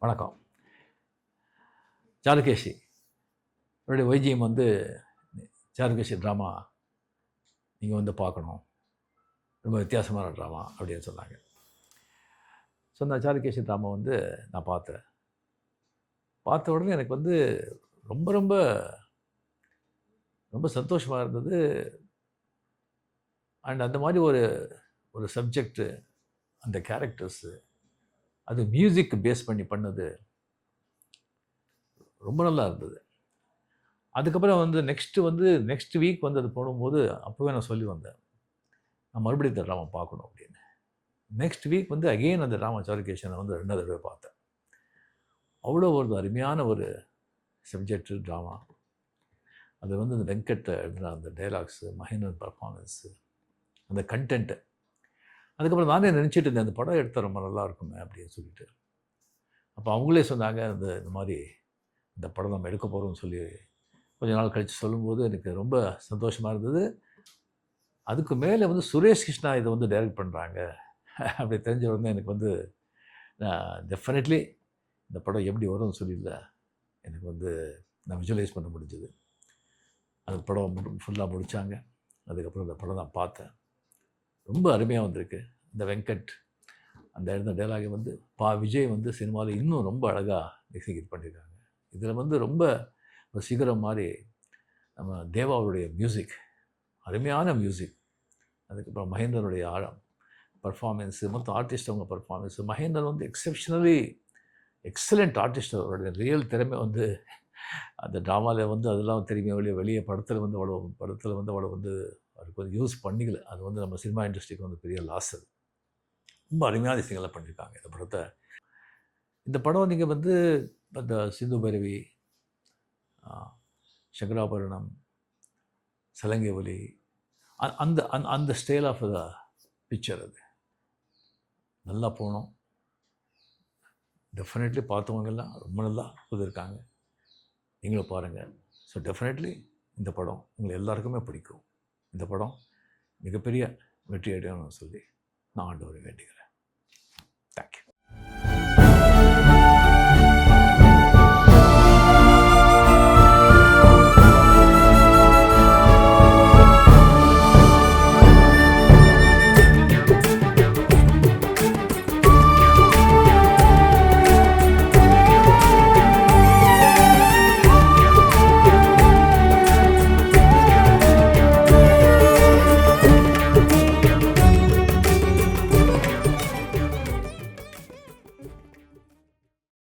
வணக்கம். சாருகேசி என்னுடைய வைஜிஎம் வந்து சாருகேசி ட்ராமா நீங்கள் வந்து பார்க்கணும், ரொம்ப வித்தியாசமான ட்ராமா அப்படின்னு சொன்னாங்க. ஸோ அந்த சாருகேசி ட்ராமா வந்து நான் பார்த்த உடனே எனக்கு வந்து ரொம்ப ரொம்ப ரொம்ப சந்தோஷமாக இருந்தது. அண்ட் அந்த மாதிரி ஒரு சப்ஜெக்டு, அந்த கேரக்டர்ஸு, அது மியூசிக் பேஸ் பண்ணி பண்ணது ரொம்ப நல்லா இருந்தது. அதுக்கப்புறம் வந்து நெக்ஸ்ட் வீக் வந்து அது போடும்போது அப்போவே நான் சொல்லி வந்தேன், நான் மறுபடியும் இந்த ட்ராமா பார்க்கணும் அப்படின்னு. நெக்ஸ்ட் வீக் வந்து அகெயின் அந்த ட்ராமா சாருகேசி நான் வந்து 2வது தடவை பார்த்தேன். அவ்வளோ ஒரு அருமையான ஒரு சப்ஜெக்டு ட்ராமா. அது வந்து அந்த வெங்கட் எழுதின அந்த டைலாக்ஸு, மகேந்திரன் பர்ஃபார்மன்ஸு, அந்த கண்டென்ட்டு. அதுக்கப்புறம் நானே நினச்சிட்டு இருந்தேன், அந்த படம் எடுத்தால் ரொம்ப நல்லா இருக்குமே அப்படின்னு சொல்லிட்டு. அப்போ அவங்களே சொன்னாங்க, இந்த மாதிரி இந்த படம் நம்ம எடுக்க போகிறோம்னு சொல்லி கொஞ்ச நாள் கழித்து சொல்லும்போது எனக்கு ரொம்ப சந்தோஷமாக இருந்தது. அதுக்கு மேலே வந்து சுரேஷ் கிருஷ்ணா இதை வந்து டைரக்ட் பண்ணுறாங்க அப்படி தெரிஞ்ச உடனே எனக்கு வந்து டெஃபினெட்லி இந்த படம் எப்படி வரும்னு சொல்லியில் எனக்கு வந்து நான் விஜுவலைஸ் பண்ண முடிஞ்சது. அந்த படம் ஃபுல்லாக முடித்தாங்க. அதுக்கப்புறம் இந்த படம் நான் பார்த்தேன். ரொம்ப அருமையாக வந்திருக்கு. இந்த வெங்கட் அந்த எழுந்த டைலாகை வந்து விஜய் வந்து சினிமாவில் இன்னும் ரொம்ப அழகாக எக்ஸிக்யூட் பண்ணியிருக்காங்க. இதில் வந்து ரொம்ப ஒரு சிகரம் மாதிரி நம்ம தேவாவுடைய மியூசிக், அருமையான மியூசிக். அதுக்கப்புறம் மகேந்திரனுடைய ஆழம் பர்ஃபார்மென்ஸு, மொத்தம் ஆர்டிஸ்ட் அவங்க பர்ஃபார்மென்ஸு. மகேந்திரன் வந்து எக்ஸெப்ஷனலி எக்ஸலண்ட் ஆர்டிஸ்ட். அவருடைய ரியல் திறமை வந்து அந்த ட்ராமாவில் வந்து அதெல்லாம் தெரியுமே வெளியே படத்தில் வந்து அவ்வளோ வந்து அவருக்கு வந்து யூஸ் பண்ணிக்கல. அது வந்து நம்ம சினிமா இண்டஸ்ட்ரிக்கு வந்து பெரிய லாஸ். அது ரொம்ப அருமையான விஷயங்கள்லாம் பண்ணியிருக்காங்க இந்த படத்தை. இந்த படம் நீங்கள் வந்து அந்த சிந்து பைரவி, சங்கராபரணம், சலங்கை ஒலி, அந்த அந்த ஸ்டைல் ஆஃப் த பிக்சர் அது நல்லா போகணும். டெஃபினெட்லி பார்த்தவங்கெல்லாம் ரொம்ப நல்லா இருக்காங்க. நீங்களும் பாருங்கள். ஸோ டெஃபினெட்லி இந்த படம் உங்களை எல்லாருக்குமே பிடிக்கும். இந்த படம் மிகப்பெரிய வெற்றி அடையணும்னு சொல்லி நான் ஆண்டவரை வேண்டிக்கிறேன்.